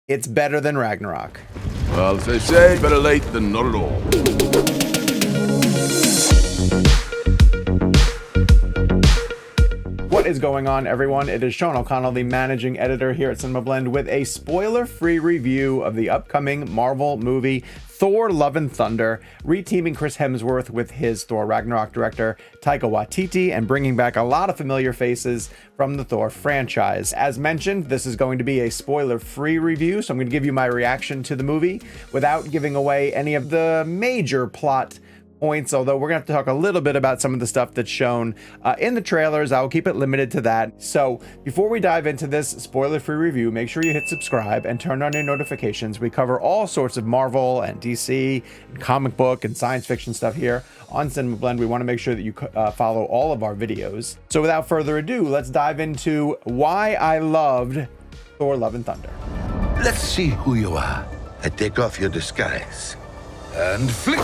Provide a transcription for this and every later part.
It's better than Ragnarok. Well, as they say, better late than not at all. What is going on, everyone? It is Sean O'Connell, the managing editor here at CinemaBlend, with a spoiler-free review of the upcoming Marvel movie Thor: Love and Thunder, reteaming Chris Hemsworth with his Thor Ragnarok director Taika Waititi and bringing back a lot of familiar faces from the Thor franchise. As mentioned, this is going to be a spoiler-free review, so I'm going to give you my reaction to the movie without giving away any of the major plot points, although we're gonna have to talk a little bit about some of the stuff that's shown in the trailers. I'll keep it limited to that. So before we dive into this spoiler-free review, make sure you hit subscribe and turn on your notifications. We cover all sorts of Marvel and DC and comic book and science fiction stuff here on CinemaBlend. We want to make sure that you follow all of our videos. So without further ado, let's dive into why I loved Thor: Love and Thunder. Let's see who you are. I take off your disguise and flick.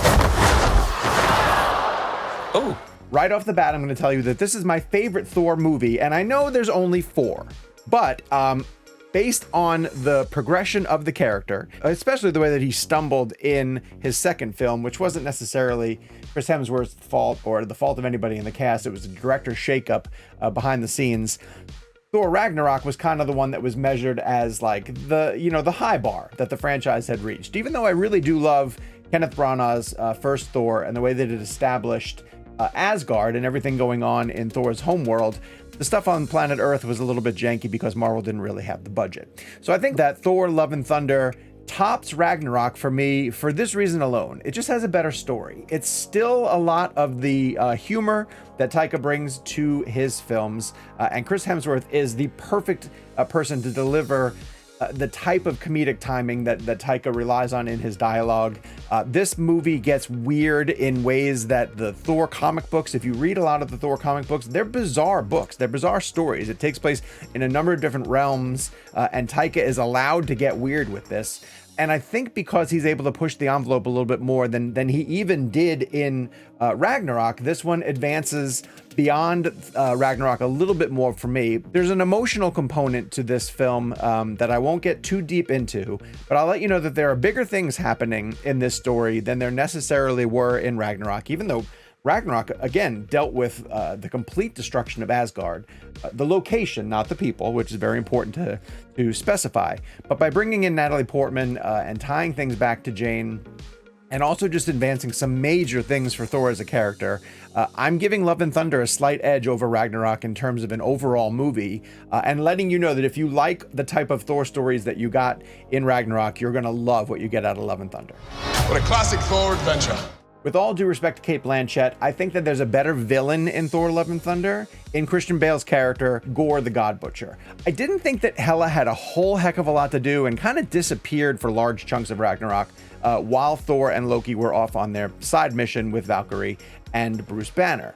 Oh. Right off the bat, I'm going to tell you that this is my favorite Thor movie, and I know there's only 4, but based on the progression of the character, especially the way that he stumbled in his second film, which wasn't necessarily Chris Hemsworth's fault or the fault of anybody in the cast, it was a director's shakeup behind the scenes. Thor Ragnarok was kind of the one that was measured as like the high bar that the franchise had reached. Even though I really do love Kenneth Branagh's first Thor and the way that it established Asgard and everything going on in Thor's homeworld, the stuff on planet Earth was a little bit janky because Marvel didn't really have the budget. So I think that Thor: Love and Thunder tops Ragnarok for me for this reason alone. It just has a better story. It's still a lot of the humor that Taika brings to his films, and Chris Hemsworth is the perfect person to deliver the type of comedic timing that Taika relies on in his dialogue. This movie gets weird in ways that the Thor comic books, if you read a lot of the Thor comic books, they're bizarre books. They're bizarre stories. It takes place in a number of different realms, and Taika is allowed to get weird with this. And I think because he's able to push the envelope a little bit more than he even did in Ragnarok, this one advances beyond Ragnarok a little bit more for me. There's an emotional component to this film that I won't get too deep into, but I'll let you know that there are bigger things happening in this story than there necessarily were in Ragnarok, even though Ragnarok, again, dealt with the complete destruction of Asgard, the location, not the people, which is very important to specify. But by bringing in Natalie Portman and tying things back to Jane, and also just advancing some major things for Thor as a character, I'm giving Love and Thunder a slight edge over Ragnarok in terms of an overall movie, and letting you know that if you like the type of Thor stories that you got in Ragnarok, you're going to love what you get out of Love and Thunder. What a classic Thor adventure. With all due respect to Cate Blanchett, I think that there's a better villain in Thor: Love and Thunder in Christian Bale's character, Gorr the God Butcher. I didn't think that Hela had a whole heck of a lot to do and kind of disappeared for large chunks of Ragnarok while Thor and Loki were off on their side mission with Valkyrie and Bruce Banner.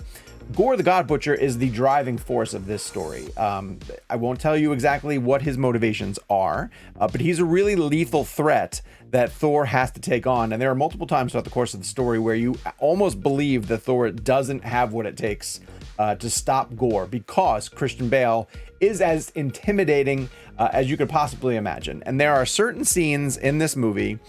Gorr the God Butcher is the driving force of this story. I won't tell you exactly what his motivations are, but he's a really lethal threat that Thor has to take on. And there are multiple times throughout the course of the story where you almost believe that Thor doesn't have what it takes to stop Gorr, because Christian Bale is as intimidating as you could possibly imagine. And there are certain scenes in this movie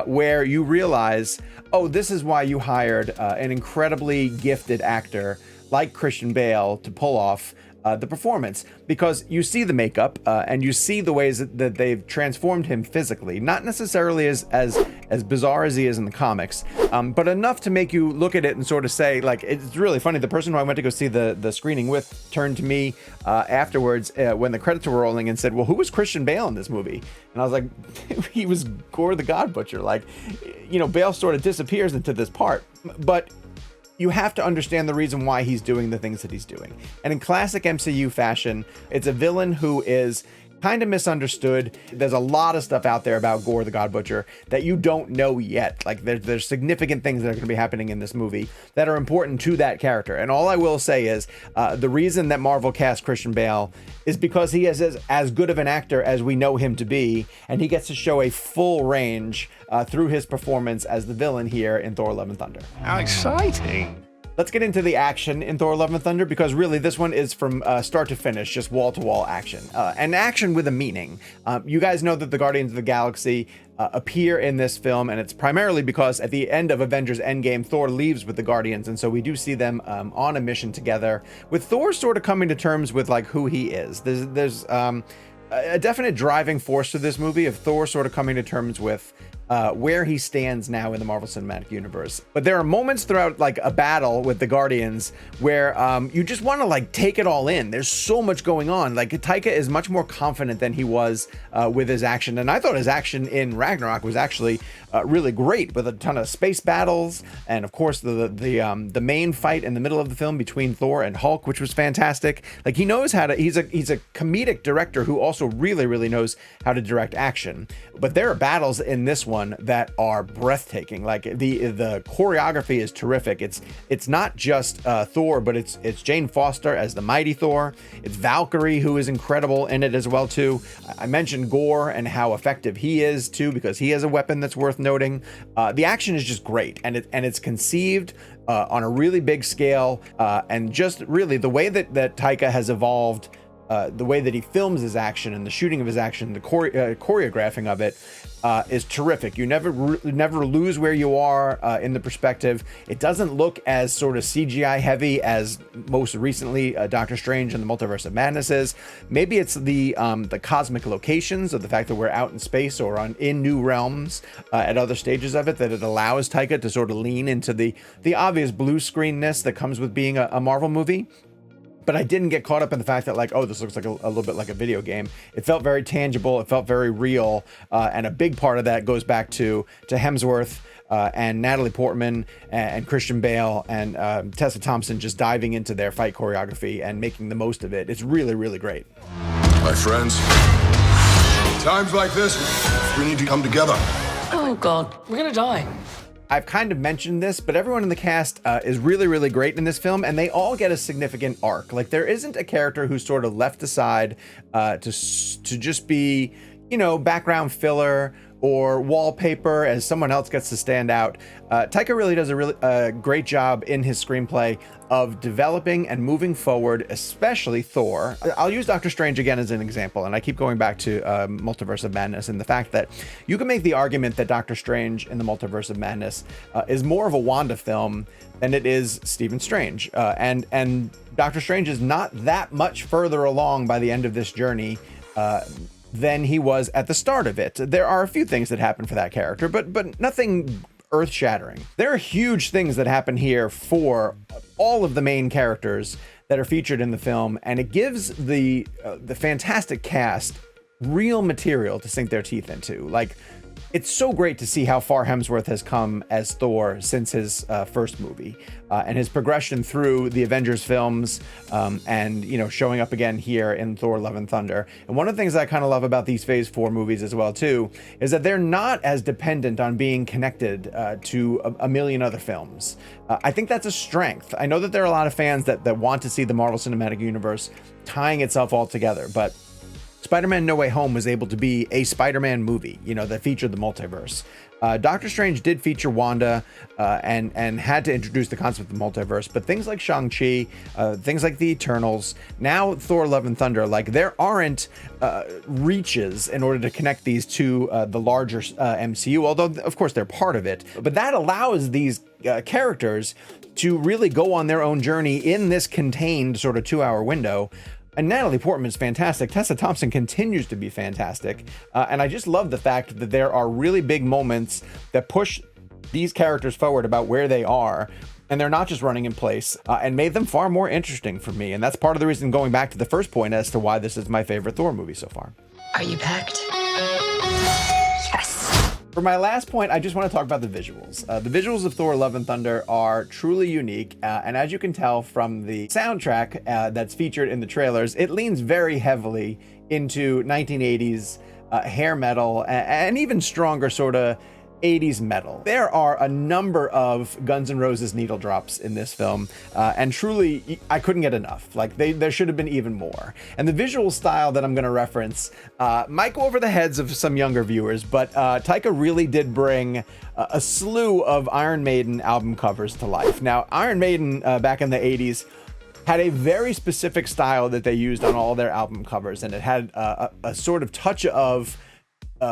where you realize, oh, this is why you hired an incredibly gifted actor like Christian Bale to pull off the performance, because you see the makeup and you see the ways that they've transformed him physically, not necessarily as bizarre as he is in the comics, but enough to make you look at it and sort of say, like, it's really funny. The person who I went to go see the screening with turned to me afterwards when the credits were rolling and said, well, who was Christian Bale in this movie? And I was like, he was Gorr the God Butcher. Like, Bale sort of disappears into this part, but you have to understand the reason why he's doing the things that he's doing. And in classic MCU fashion, it's a villain who is kind of misunderstood. There's a lot of stuff out there about Gorr the God Butcher that you don't know yet. Like there's significant things that are going to be happening in this movie that are important to that character. And all I will say is the reason that Marvel cast Christian Bale is because he is as good of an actor as we know him to be, and he gets to show a full range through his performance as the villain here in Thor: Love and Thunder. How exciting. Let's get into the action in Thor: Love and Thunder, because really this one is from start to finish, just wall-to-wall action. And action with a meaning. You guys know that the Guardians of the Galaxy appear in this film, and it's primarily because at the end of Avengers Endgame, Thor leaves with the Guardians, and so we do see them on a mission together, with Thor sort of coming to terms with like who he is. There's a definite driving force to this movie of Thor sort of coming to terms with where he stands now in the Marvel Cinematic Universe. But there are moments throughout like a battle with the Guardians where you just want to like take it all in. There's so much going on. Like Taika is much more confident than he was with his action, and I thought his action in Ragnarok was actually really great, with a ton of space battles, and of course the main fight in the middle of the film between Thor and Hulk, which was fantastic. Like he knows how to. He's a comedic director who also really knows how to direct action. But there are battles in this one that are breathtaking. Like the choreography is terrific. It's not just Thor, but it's Jane Foster as the mighty Thor. It's Valkyrie, who is incredible in it as well too. I mentioned Gore and how effective he is too, because he has a weapon that's worth noting. The action is just great, and it's conceived on a really big scale, and just really the way that Taika has evolved. The way that he films his action and the shooting of his action, the choreographing of it is terrific. You never lose where you are in the perspective. It doesn't look as sort of CGI heavy as most recently Doctor Strange and the Multiverse of Madness is. Maybe it's the cosmic locations, or the fact that we're out in space or in new realms at other stages of it, that it allows Taika to sort of lean into the obvious blue screenness that comes with being a Marvel movie. But I didn't get caught up in the fact that like, oh, this looks like a little bit like a video game. It felt very tangible. It felt very real. And a big part of that goes back to Hemsworth and Natalie Portman and Christian Bale and Tessa Thompson just diving into their fight choreography and making the most of it. It's really great. My friends, times like this, we need to come together. Oh, God. We're gonna die. I've kind of mentioned this, but everyone in the cast is really great in this film, and they all get a significant arc. Like there isn't a character who's sort of left aside to just be, background filler or wallpaper as someone else gets to stand out. Taika really does a great job in his screenplay of developing and moving forward, especially Thor. I'll use Doctor Strange again as an example, and I keep going back to Multiverse of Madness and the fact that you can make the argument that Doctor Strange in the Multiverse of Madness is more of a Wanda film than it is Stephen Strange. And Doctor Strange is not that much further along by the end of this journey than he was at the start of it. There are a few things that happen for that character, but nothing earth-shattering. There are huge things that happen here for all of the main characters that are featured in the film, and it gives the fantastic cast real material to sink their teeth into. Like, it's so great to see how far Hemsworth has come as Thor since his first movie, and his progression through the Avengers films, and showing up again here in Thor: Love and Thunder. And one of the things I kind of love about these Phase 4 movies as well too is that they're not as dependent on being connected to a million other films. I think that's a strength. I know that there are a lot of fans that want to see the Marvel Cinematic Universe tying itself all together, but Spider-Man No Way Home was able to be a Spider-Man movie, that featured the multiverse. Doctor Strange did feature Wanda and had to introduce the concept of the multiverse, but things like Shang-Chi, things like the Eternals, now Thor: Love and Thunder, like there aren't reaches in order to connect these to the larger MCU, although of course they're part of it. But that allows these characters to really go on their own journey in this contained sort of 2-hour window. And Natalie Portman is fantastic. Tessa Thompson continues to be fantastic. And I just love the fact that there are really big moments that push these characters forward about where they are. And they're not just running in place, and made them far more interesting for me. And that's part of the reason, going back to the first point, as to why this is my favorite Thor movie so far. Are you packed? Yes. For my last point, I just want to talk about the visuals. The visuals of Thor: Love and Thunder are truly unique, and as you can tell from the soundtrack that's featured in the trailers, it leans very heavily into 1980s hair metal, and even stronger sort of 80s metal. There are a number of Guns N' Roses needle drops in this film, and truly, I couldn't get enough. Like, there should have been even more. And the visual style that I'm going to reference might go over the heads of some younger viewers, but Taika really did bring a slew of Iron Maiden album covers to life. Now, Iron Maiden, back in the 80s, had a very specific style that they used on all their album covers, and it had a sort of touch of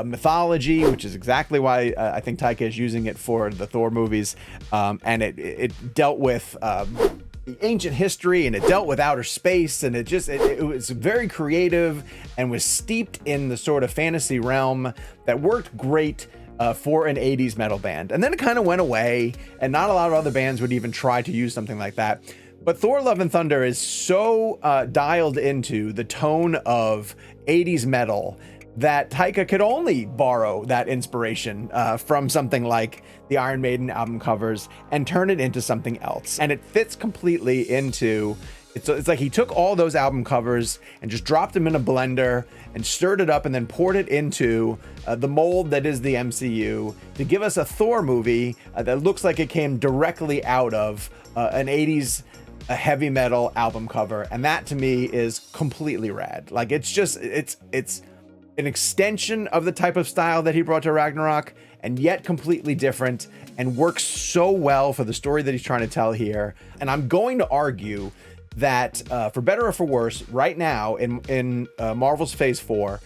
mythology, which is exactly why I think Taika is using it for the Thor movies. And it dealt with the ancient history, and it dealt with outer space, and it was very creative and was steeped in the sort of fantasy realm that worked great for an 80s metal band. And then it kind of went away, and not a lot of other bands would even try to use something like that. But Thor Love and Thunder is so dialed into the tone of 80s metal that Taika could only borrow that inspiration from something like the Iron Maiden album covers and turn it into something else. And it fits completely into, it's like he took all those album covers and just dropped them in a blender and stirred it up and then poured it into the mold that is the MCU to give us a Thor movie that looks like it came directly out of an 80s heavy metal album cover. And that to me is completely rad. Like, it's just, it's an extension of the type of style that he brought to Ragnarok, and yet completely different, and works so well for the story that he's trying to tell here. And I'm going to argue that, for better or for worse, right now in Marvel's Phase 4,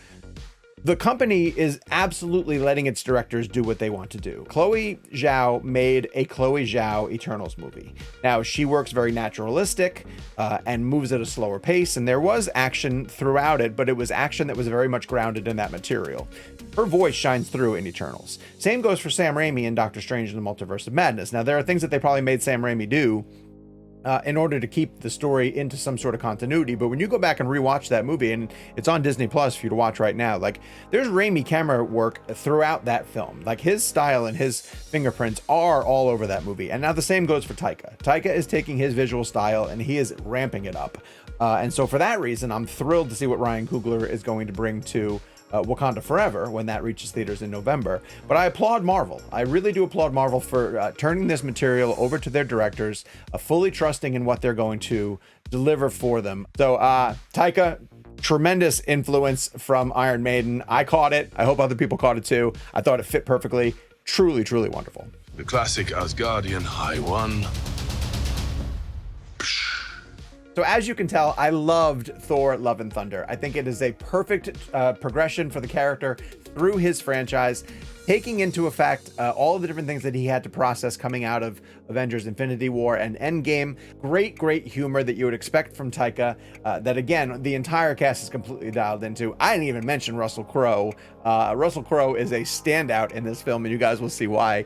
the company is absolutely letting its directors do what they want to do. Chloe Zhao made a Chloe Zhao Eternals movie. Now, she works very naturalistic and moves at a slower pace, and there was action throughout it, but it was action that was very much grounded in that material. Her voice shines through in Eternals. Same goes for Sam Raimi in Doctor Strange in the Multiverse of Madness. Now, there are things that they probably made Sam Raimi do in order to keep the story into some sort of continuity. But when you go back and rewatch that movie, and it's on Disney Plus for you to watch right now, like, there's Raimi camera work throughout that film. Like, his style and his fingerprints are all over that movie. And now the same goes for Taika. Taika is taking his visual style and he is ramping it up. And so for that reason, I'm thrilled to see what Ryan Coogler is going to bring to Wakanda Forever when that reaches theaters in November. But I applaud Marvel. I really do applaud Marvel for turning this material over to their directors, fully trusting in what they're going to deliver for them. So Taika, tremendous influence from Iron Maiden. I caught it. I hope other people caught it too. I thought it fit perfectly. Truly, truly wonderful. The classic Asgardian High One. So as you can tell, I loved Thor Love and Thunder. I think it is a perfect progression for the character through his franchise, taking into effect all of the different things that he had to process coming out of Avengers Infinity War and Endgame. Great humor that you would expect from Taika, that again, the entire cast is completely dialed into. I didn't even mention Russell Crowe. Russell Crowe is a standout in this film, and you guys will see why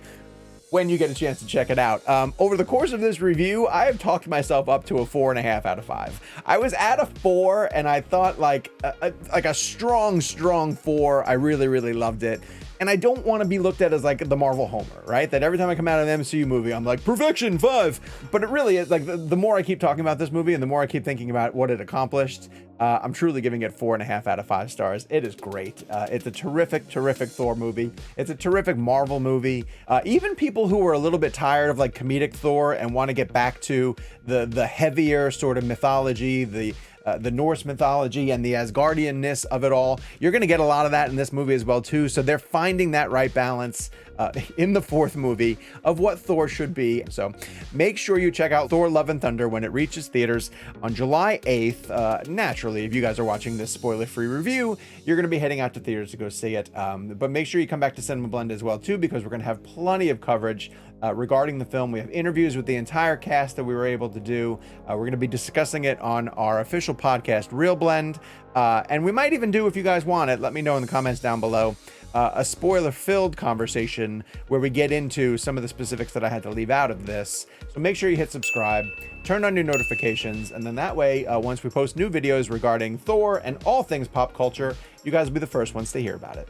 when you get a chance to check it out. Over the course of this review, I have talked myself up to a 4.5 out of 5. I was at a 4, and I thought like a strong 4. I really loved it. And I don't want to be looked at as like the Marvel homer, right? That every time I come out of an MCU movie, I'm like, perfection, 5. But it really is like the more I keep talking about this movie and the more I keep thinking about what it accomplished, I'm truly giving it 4.5 out of 5 stars. It is great. It's a terrific Thor movie. It's a terrific Marvel movie. Even people who are a little bit tired of like comedic Thor and want to get back to the heavier sort of mythology, the Norse mythology and the Asgardianness of it all, you're going to get a lot of that in this movie as well too. So they're finding that right balance in the 4th movie of what Thor should be. So make sure you check out Thor Love and Thunder when it reaches theaters on July 8th. Naturally, if you guys are watching this spoiler-free review, you're going to be heading out to theaters to go see it. But make sure you come back to CinemaBlend as well too, because we're going to have plenty of coverage regarding the film. We have interviews with the entire cast that we were able to do. We're going to be discussing it on our official podcast, Real Blend. And we might even do, if you guys want it, let me know in the comments down below, a spoiler-filled conversation where we get into some of the specifics that I had to leave out of this. So make sure you hit subscribe, turn on your notifications, and then that way, once we post new videos regarding Thor and all things pop culture, you guys will be the first ones to hear about it.